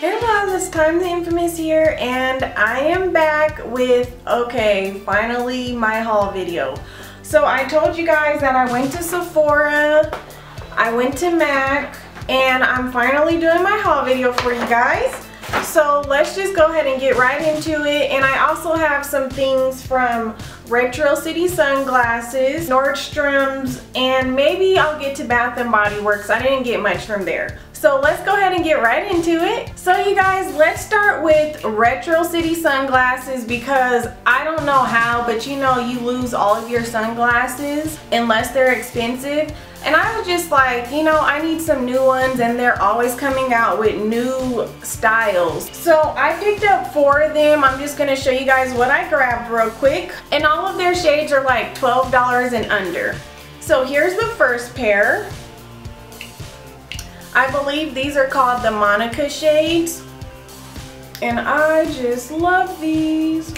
Hey loves, it's Tyme The Infamous here, and I am back with, okay, finally my haul video. So I told you guys that I went to Sephora, I went to MAC, and I'm finally doing my haul video for you guys. So let's just go ahead and get right into it. And I also have some things from RETROCITYSUNGLASSES, Nordstrom's, and maybe I'll get to Bath & Body Works. I didn't get much from there. So let's go ahead and get right into it. So you guys, let's start with RETROCITYSUNGLASSES because I don't know how, but you know you lose all of your sunglasses unless they're expensive. And I was just like, you know, I need some new ones, and they're always coming out with new styles. So I picked up 4 of them. I'm just going to show you guys what I grabbed real quick. And all of their shades are like $12 and under. So here's the first pair. I believe these are called the Monica shades. And I just love these.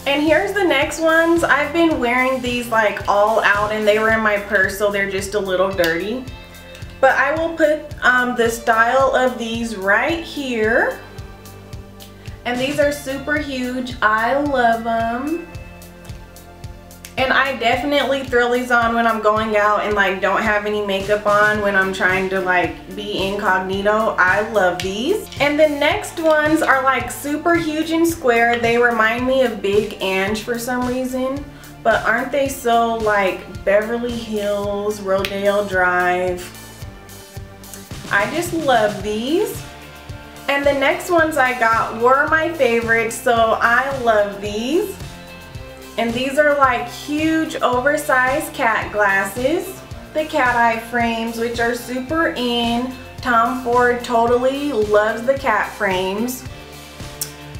And here's the next ones. I've been wearing these like all out, and they were in my purse, so they're just a little dirty. But I will put the style of these right here. And these are super huge. I love them. And I definitely throw these on when I'm going out and like don't have any makeup on, when I'm trying to like be incognito. I love these. And the next ones are like super huge and square. They remind me of Big Ange for some reason. But aren't they so like Beverly Hills, Rodeo Drive? I just love these. And the next ones I got were my favorites, so I love these. And these are like huge oversized cat glasses. The cat eye frames, which are super in. Tom Ford totally loves the cat frames.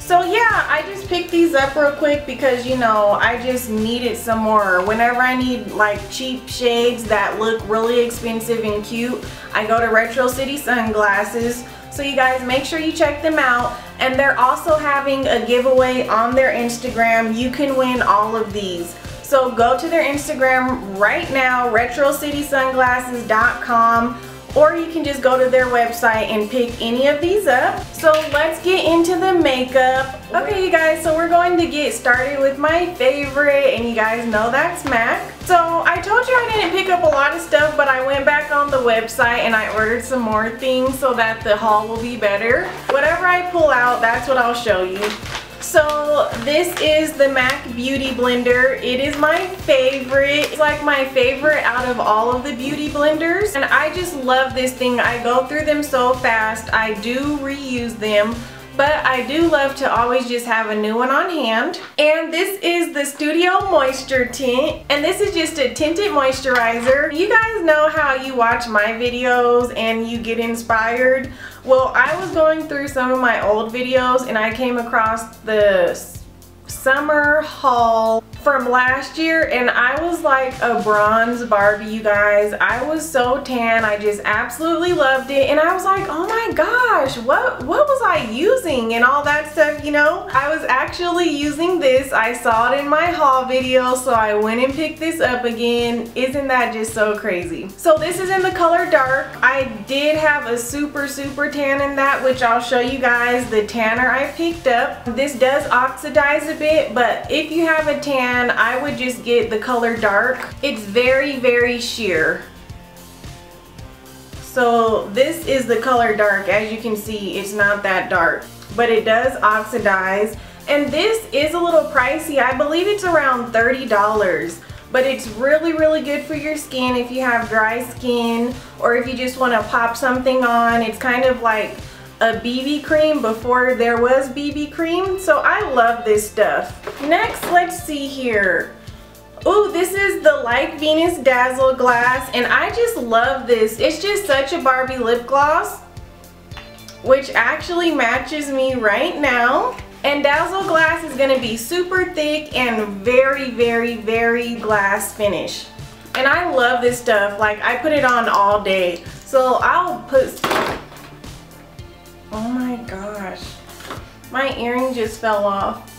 So yeah, I just picked these up real quick because, you know, I just needed some more. Whenever I need like cheap shades that look really expensive and cute, I go to RETROCITYSUNGLASSES. So you guys, make sure you check them out. And they're also having a giveaway on their Instagram. You can win all of these. So go to their Instagram right now, RETROCITYSUNGLASSES.com, or you can just go to their website and pick any of these up. So let's get into the makeup. Okay you guys, so we're going to get started with my favorite, and you guys know that's MAC. So I told you I didn't pick up a lot of stuff, but I went back on the website and I ordered some more things so that the haul will be better. Whatever I pull out, that's what I'll show you. So this is the MAC Beauty Blender. It is my favorite. It's like my favorite out of all of the beauty blenders. And I just love this thing. I go through them so fast. I do reuse them. But I do love to always just have a new one on hand. And this is the Studio Moisture Tint. And this is just a tinted moisturizer. You guys know how you watch my videos and you get inspired. Well, I was going through some of my old videos and I came across the summer haul from last year, and I was like a bronze Barbie, you guys. I was so tan. I just absolutely loved it, and I was like, oh my gosh, what was I using and all that stuff, you know. I was actually using this. I saw it in my haul video, so I went and picked this up again. Isn't that just so crazy? So this is in the color dark. I did have a super tan in that, which I'll show you guys the tanner I picked up. This does oxidize a bit, but if you have a tan, I would just get the color dark. It's very sheer. So this is the color dark. As you can see, it's not that dark, but it does oxidize. And this is a little pricey. I believe it's around $30, but it's really good for your skin if you have dry skin, or if you just want to pop something on. It's kind of like a BB cream before there was BB cream. So I love this stuff. Next, let's see here. Ooh, this is the Like Venus Dazzle Glass, and I just love this. It's just such a Barbie lip gloss, which actually matches me right now. And Dazzle Glass is gonna be super thick and very glass finish. And I love this stuff. Like, I put it on all day. So I'll put, oh my gosh, my earring just fell off.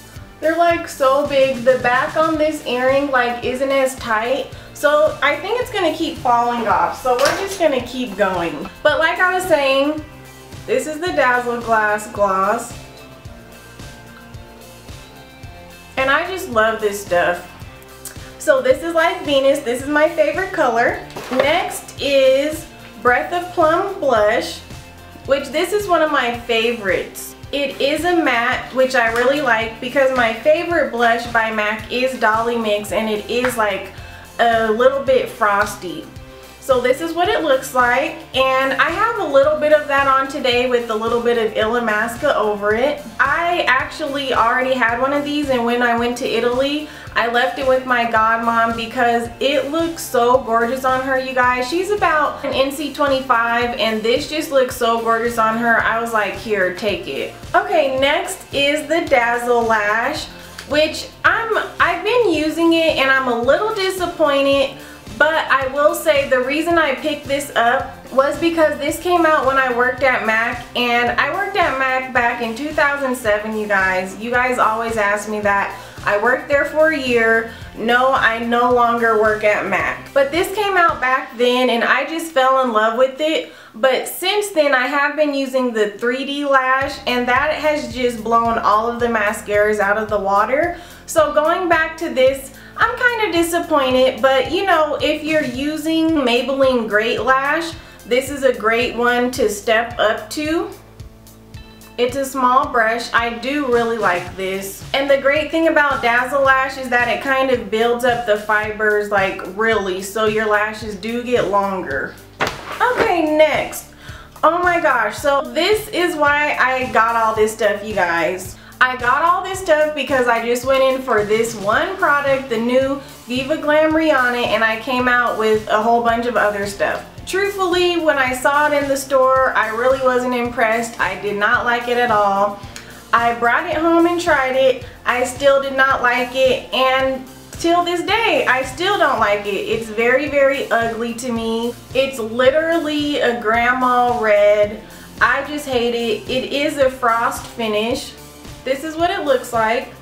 They're like so big. The back on this earring like isn't as tight, so I think it's gonna keep falling off. So we're just gonna keep going. But like I was saying, This is the Dazzle Glass Gloss. And I just love this stuff. So this is like Venus. This is my favorite color. Next is Breath of Plum Blush, which this is one of my favorites. It is a matte, which I really like because my favorite blush by MAC is Dolly Mix, and it is like a little bit frosty. So this is what it looks like, and I have a little bit of that on today with a little bit of Illamasqua over it. I actually already had one of these, and when I went to Italy, I left it with my godmom because it looks so gorgeous on her, you guys. She's about an NC25, and this just looks so gorgeous on her. I was like, here, take it. Okay, next is the Dazzle Lash, which I've been using it, and I'm a little disappointed. But I will say the reason I picked this up was because this came out when I worked at MAC, and I worked at MAC back in 2007, you guys. You guys always ask me that. I worked there for a year. No, I no longer work at MAC. But this came out back then, and I just fell in love with it. But since then, I have been using the 3D lash, and that has just blown all of the mascaras out of the water. So going back to this, I'm kind of disappointed, but you know, if you're using Maybelline Great Lash, this is a great one to step up to. It's a small brush. I do really like this. And the great thing about Dazzle Lash is that it kind of builds up the fibers like really, so your lashes do get longer. Okay, next. Oh my gosh, so this is why I got all this stuff, you guys. I got all this stuff because I just went in for this one product, the new Viva Glam Rihanna, and I came out with a whole bunch of other stuff. Truthfully, when I saw it in the store, I really wasn't impressed. I did not like it at all. I brought it home and tried it. I still did not like it, and till this day, I still don't like it. It's very, very ugly to me. It's literally a grandma red. I just hate it. It is a frost finish. This is what it looks like.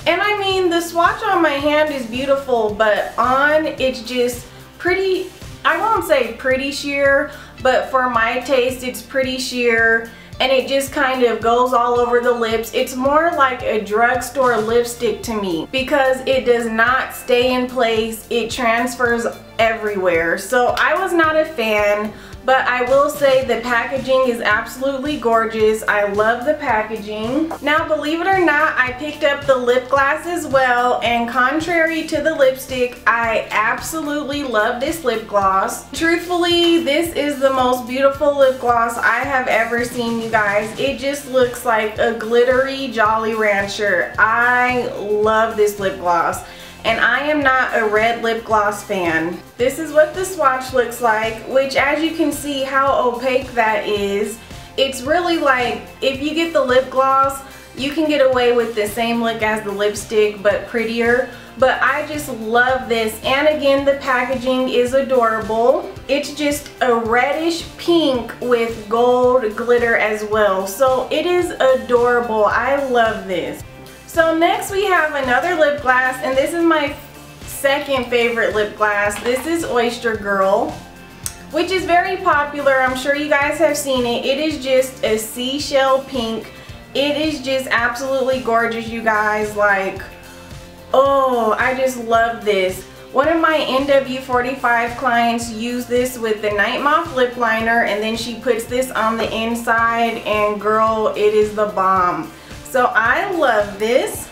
And I mean, the swatch on my hand is beautiful, but on it's just pretty, I won't say pretty sheer, but for my taste it's pretty sheer, and it just kind of goes all over the lips. It's more like a drugstore lipstick to me because it does not stay in place. It transfers everywhere. So I was not a fan. But I will say the packaging is absolutely gorgeous. I love the packaging. Now, believe it or not, I picked up the lip gloss as well, and contrary to the lipstick, I absolutely love this lip gloss. Truthfully, this is the most beautiful lip gloss I have ever seen, you guys. It just looks like a glittery Jolly Rancher. I love this lip gloss. And I am not a red lip gloss fan. This is what the swatch looks like, which as you can see how opaque that is. It's really like, if you get the lip gloss, you can get away with the same look as the lipstick, but prettier. But I just love this, and again, the packaging is adorable. It's just a reddish pink with gold glitter as well. So it is adorable. I love this. So next we have another lip gloss, and this is my second favorite lip gloss. This is Oyster Girl, which is very popular. I'm sure you guys have seen it. It is just a seashell pink. It is just absolutely gorgeous, you guys. Like, oh, I just love this. One of my NW45 clients used this with the Night Moth lip liner, and then she puts this on the inside, and girl, it is the bomb. So I love this.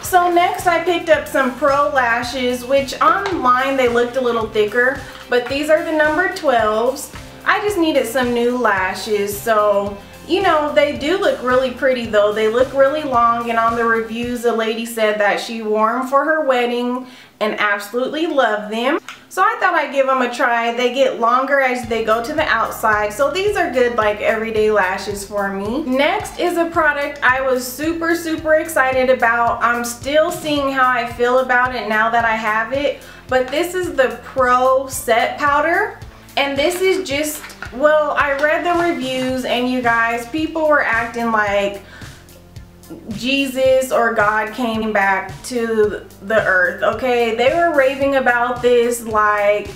So next I picked up some Pro lashes, which online they looked a little thicker, but these are the number 12s. I just needed some new lashes, so you know, they do look really pretty though. They look really long, and on the reviews a lady said that she wore them for her wedding and absolutely loved them. So I thought I'd give them a try. They get longer as they go to the outside, so these are good like everyday lashes for me. Next is a product I was super excited about. I'm still seeing how I feel about it now that I have it, but this is the Pro Set Powder, and this is just, well, I read the reviews, and you guys, people were acting like Jesus or God came back to the earth, okay? They were raving about this like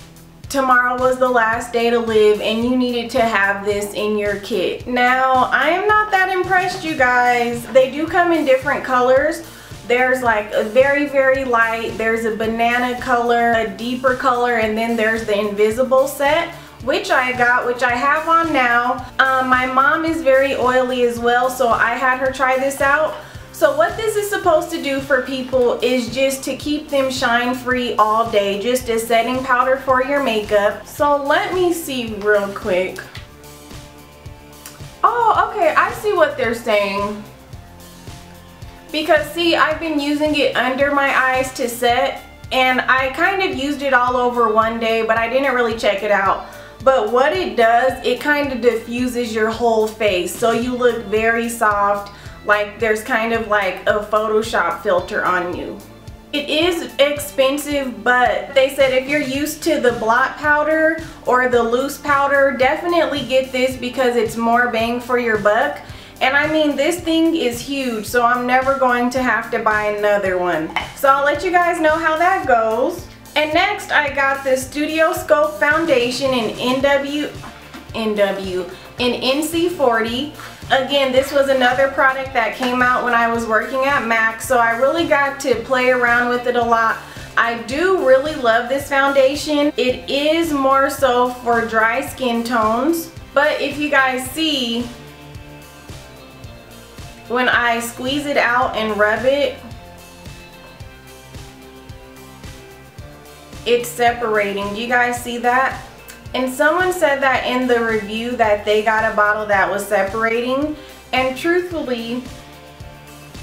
tomorrow was the last day to live and you needed to have this in your kit. Now, I am not that impressed, you guys. They do come in different colors. There's like a very, very light, there's a banana color, a deeper color, and then there's the invisible set, which I got, which I have on now. My mom is very oily as well, so I had her try this out. So what this is supposed to do for people is just to keep them shine free all day, just a setting powder for your makeup. So let me see real quick. Oh, okay, I see what they're saying. Because see, I've been using it under my eyes to set, and I kind of used it all over one day, but I didn't really check it out. But what it does, it kind of diffuses your whole face, so you look very soft, like there's kind of like a Photoshop filter on you. It is expensive, but they said if you're used to the blot powder or the loose powder, definitely get this because it's more bang for your buck. And I mean, this thing is huge, so I'm never going to have to buy another one. So I'll let you guys know how that goes. And next, I got this Studio Scope Foundation in NC40. Again, this was another product that came out when I was working at MAC, so I really got to play around with it a lot. I do really love this foundation. It is more so for dry skin tones, but if you guys see, when I squeeze it out and rub it, it's separating. Do you guys see that? And someone said that in the review that they got a bottle that was separating, and truthfully,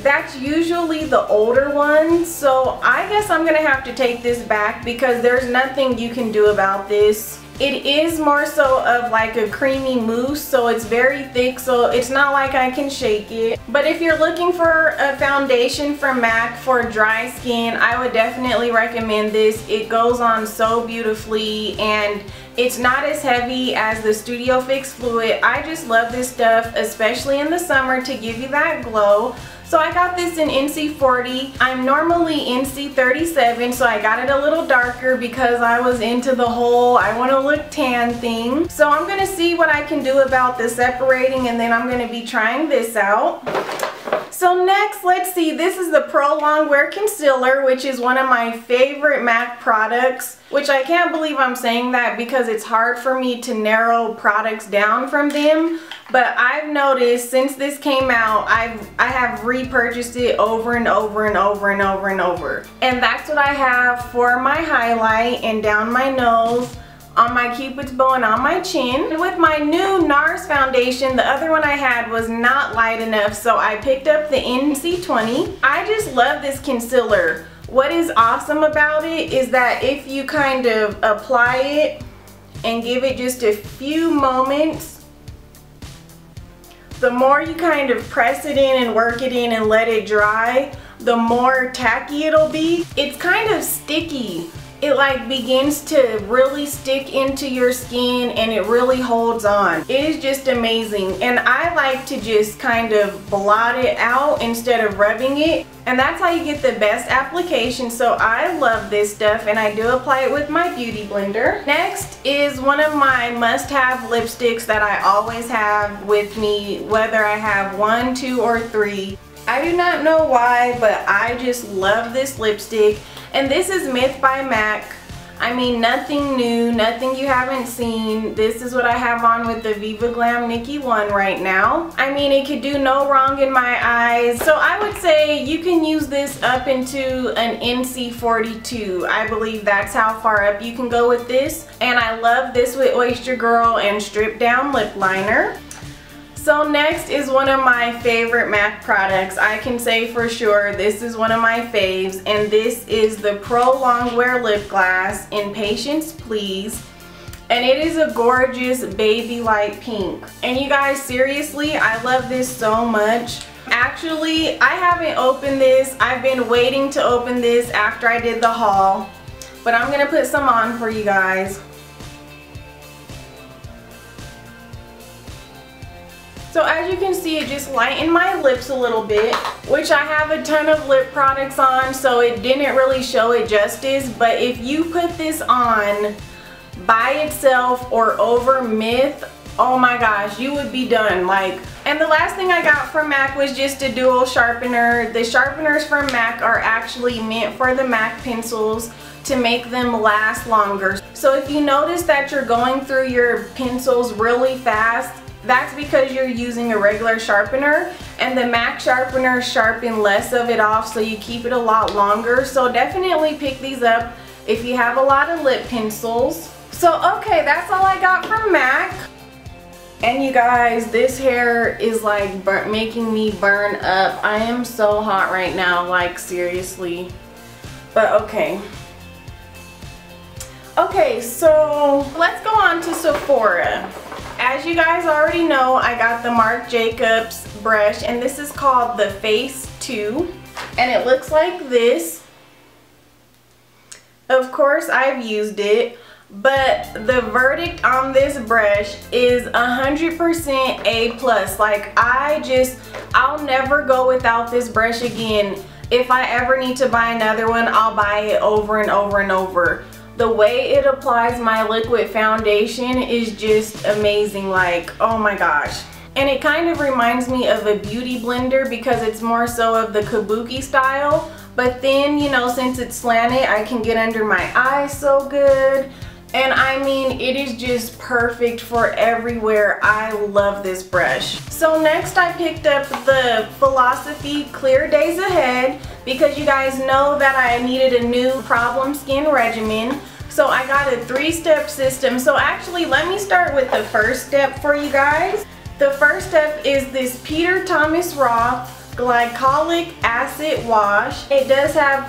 that's usually the older one, so I guess I'm gonna have to take this back because there's nothing you can do about this. It is more so of like a creamy mousse, so it's very thick, so it's not like I can shake it. But if you're looking for a foundation from MAC for dry skin, I would definitely recommend this. It goes on so beautifully, and it's not as heavy as the Studio Fix Fluid. I just love this stuff, especially in the summer, to give you that glow. So I got this in NC40. I'm normally NC37, so I got it a little darker because I was into the whole I want to look tan thing. So I'm going to see what I can do about the separating, and then I'm going to be trying this out. So next, let's see, this is the Pro Longwear Concealer, which is one of my favorite MAC products, which I can't believe I'm saying that because it's hard for me to narrow products down from them. But I've noticed since this came out, I have repurchased it over and over and over and over and over. And that's what I have for my highlight and down my nose, on my cupid's bow, and on my chin. And with my new NARS foundation, the other one I had was not light enough, so I picked up the NC20. I just love this concealer. What is awesome about it is that if you kind of apply it and give it just a few moments, the more you kind of press it in and work it in and let it dry, the more tacky it'll be. It's kind of sticky. It like begins to really stick into your skin, and it really holds on. It is just amazing, and I like to just kind of blot it out instead of rubbing it, and that's how you get the best application. So I love this stuff, and I do apply it with my beauty blender. Next is one of my must-have lipsticks that I always have with me, whether I have 1, 2, or 3. I do not know why, but I just love this lipstick. And this is Myth by MAC. I mean, nothing new, nothing you haven't seen. This is what I have on with the Viva Glam Nikki 1 right now. I mean, it could do no wrong in my eyes. So I would say you can use this up into an NC42. I believe that's how far up you can go with this. And I love this with Oyster Girl and Strip Down Lip Liner. So next is one of my favorite MAC products. I can say for sure this is one of my faves, and this is the Pro Longwear Lip Glass in Patience Please. And it is a gorgeous baby light pink. And you guys, seriously, I love this so much. Actually, I haven't opened this. I've been waiting to open this after I did the haul. But I'm going to put some on for you guys. So as you can see, it just lightened my lips a little bit, which I have a ton of lip products on, so it didn't really show it justice. But if you put this on by itself or over Myth, oh my gosh, you would be done. And the last thing I got from MAC was just a dual sharpener. The sharpeners from MAC are actually meant for the MAC pencils to make them last longer. So if you notice that you're going through your pencils really fast, that's because you're using a regular sharpener, and the MAC sharpeners sharpen less of it off, so you keep it a lot longer. So definitely pick these up if you have a lot of lip pencils. So okay, that's all I got from MAC. And you guys, this hair is like making me burn up. I am so hot right now, like seriously. But okay. Okay, so let's go on to Sephora. As you guys already know, I got the Marc Jacobs brush, and this is called the Face 2, and it looks like this. Of course, I've used it, but the verdict on this brush is 100% A+. Like, I'll never go without this brush again. If I ever need to buy another one, I'll buy it over and over and over. The way it applies my liquid foundation is just amazing, like, oh my gosh. And it kind of reminds me of a beauty blender because it's more so of the kabuki style, but then, you know, since it's slanted, I can get under my eyes so good. And I mean, it is just perfect for everywhere. I love this brush. So next I picked up the Philosophy Clear Days Ahead because you guys know that I needed a new problem skin regimen. So I got a 3-step system. So actually, let me start with the first step for you guys. The first step is this Peter Thomas Roth Glycolic Acid Wash. It does have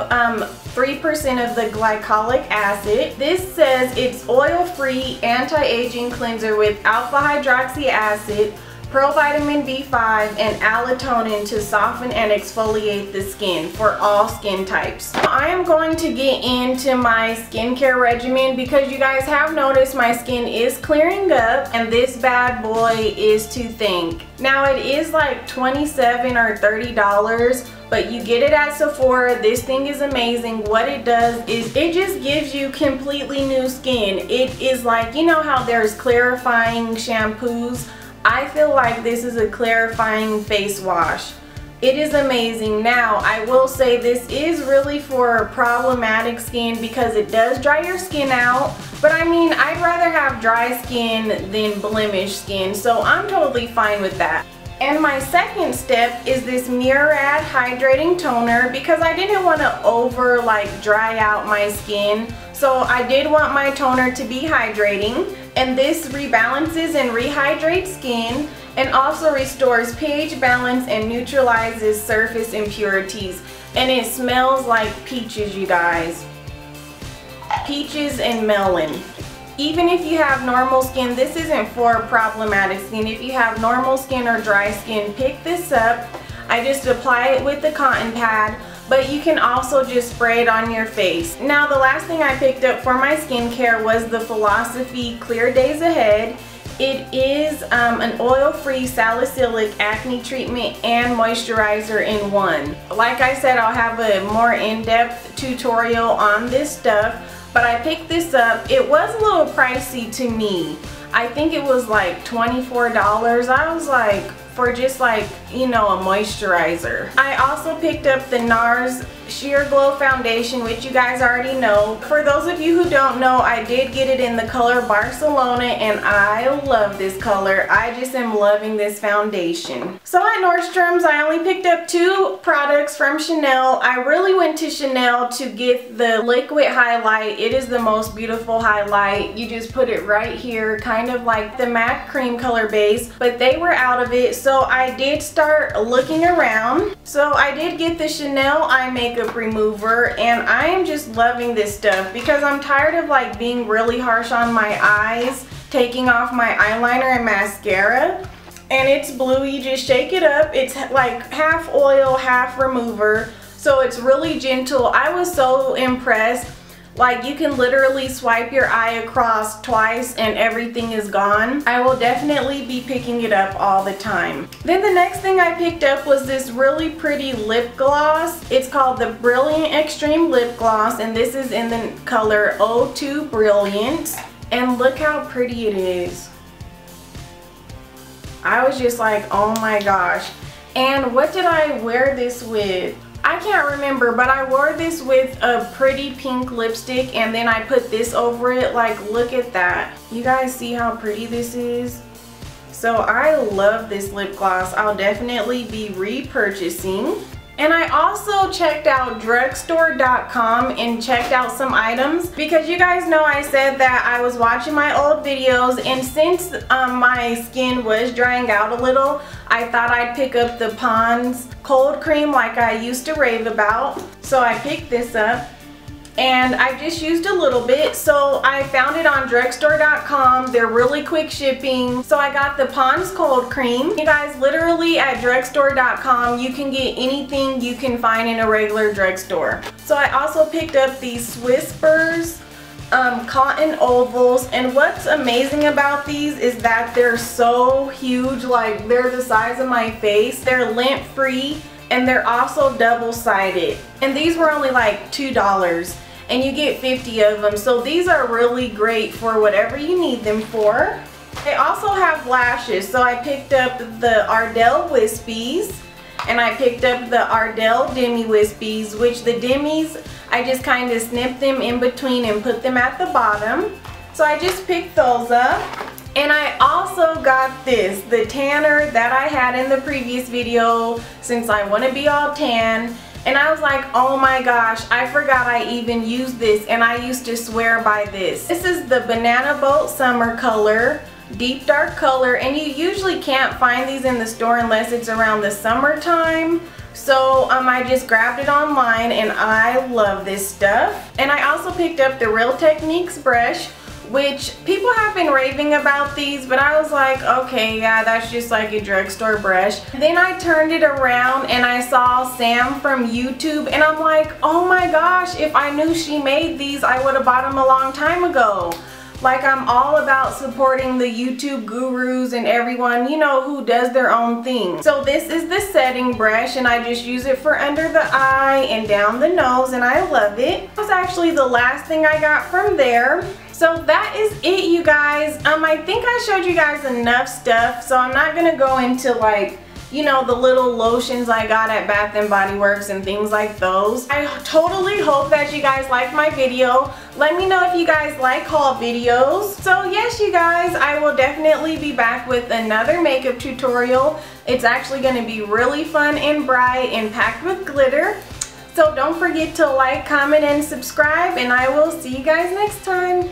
3% of the glycolic acid. This says it's oil-free anti-aging cleanser with alpha hydroxy acid, provitamin B5, and allotonin to soften and exfoliate the skin for all skin types. I am going to get into my skincare regimen because you guys have noticed my skin is clearing up, and this bad boy is to think. Now it is like $27 or $30, but you get it at Sephora. This thing is amazing. What it does is it just gives you completely new skin. It is like, you know how there's clarifying shampoos? I feel like this is a clarifying face wash. It is amazing. Now, I will say this is really for problematic skin because it does dry your skin out. But I mean, I'd rather have dry skin than blemished skin, so I'm totally fine with that. And my second step is this Murad Hydrating Toner because I didn't want to dry out my skin. So I did want my toner to be hydrating. And this rebalances and rehydrates skin and also restores pH balance and neutralizes surface impurities. And it smells like peaches, you guys. Peaches and melon. Even if you have normal skin, this isn't for problematic skin. If you have normal skin or dry skin, pick this up. I just apply it with the cotton pad, but you can also just spray it on your face. Now the last thing I picked up for my skincare was the Philosophy Clear Days Ahead. It is an oil-free salicylic acne treatment and moisturizer in one. Like I said, I'll have a more in-depth tutorial on this stuff, but I picked this up. It was a little pricey to me. I think it was like $24. I was like, for just like, you know, a moisturizer. I also picked up the NARS Sheer Glow Foundation, which you guys already know. For those of you who don't know, I did get it in the color Barcelona, and I love this color. I just am loving this foundation. So at Nordstrom's, I only picked up 2 products from Chanel. I really went to Chanel to get the liquid highlight. It is the most beautiful highlight. You just put it right here, kind of like the MAC cream color base, but they were out of it. So I did start looking around. So I did get the Chanel eye makeup remover, and I am just loving this stuff because I'm tired of like being really harsh on my eyes, taking off my eyeliner and mascara. And it's blue. You just shake it up. It's like half oil, half remover, so it's really gentle. I was so impressed. Like, you can literally swipe your eye across twice and everything is gone. I will definitely be picking it up all the time. Then the next thing I picked up was this really pretty lip gloss. It's called the Brilliant Extreme Lip Gloss, and this is in the color 02 Brilliant. And look how pretty it is. I was just like, oh my gosh. And what did I wear this with? I can't remember, but I wore this with a pretty pink lipstick and then I put this over it. Like, look at that. You guys see how pretty this is? So I love this lip gloss. I'll definitely be repurchasing. And I also checked out drugstore.com and checked out some items because you guys know I said that I was watching my old videos, and since my skin was drying out a little, I thought I'd pick up the Pond's cold cream like I used to rave about. So I picked this up and I just used a little bit. So I found it on drugstore.com. They're really quick shipping. So I got the Pond's cold cream. You guys, literally at drugstore.com you can get anything you can find in a regular drugstore. So I also picked up these Whispers cotton ovals, and what's amazing about these is that they're so huge. Like, they're the size of my face. They're lint free and they're also double-sided, and these were only like $2 and you get 50 of them. So these are really great for whatever you need them for. They also have lashes, so I picked up the Ardell Wispies and I picked up the Ardell Demi Wispies, which the Demis I just kind of snipped them in between and put them at the bottom. So I just picked those up. And I also got this, the tanner that I had in the previous video, since I want to be all tan. And I was like, oh my gosh, I forgot I even used this, and I used to swear by this. This is the Banana Boat Summer Color, deep dark color, and you usually can't find these in the store unless it's around the summertime. So I just grabbed it online and I love this stuff. And I also picked up the Real Techniques brush, which people have been raving about these, but I was like, okay, yeah, that's just like a drugstore brush. Then I turned it around and I saw Sam from YouTube, and I'm like, oh my gosh, if I knew she made these, I would have bought them a long time ago. Like, I'm all about supporting the YouTube gurus and everyone, you know, who does their own thing. So this is the setting brush, and I just use it for under the eye and down the nose, and I love it. That was actually the last thing I got from there. So that is it, you guys. I think I showed you guys enough stuff, so I'm not gonna go into, like, you know, the little lotions I got at Bath & Body Works and things like those. I totally hope that you guys liked my video. Let me know if you guys like haul videos. So yes, you guys, I will definitely be back with another makeup tutorial. It's actually going to be really fun and bright and packed with glitter. So don't forget to like, comment, and subscribe, and I will see you guys next time.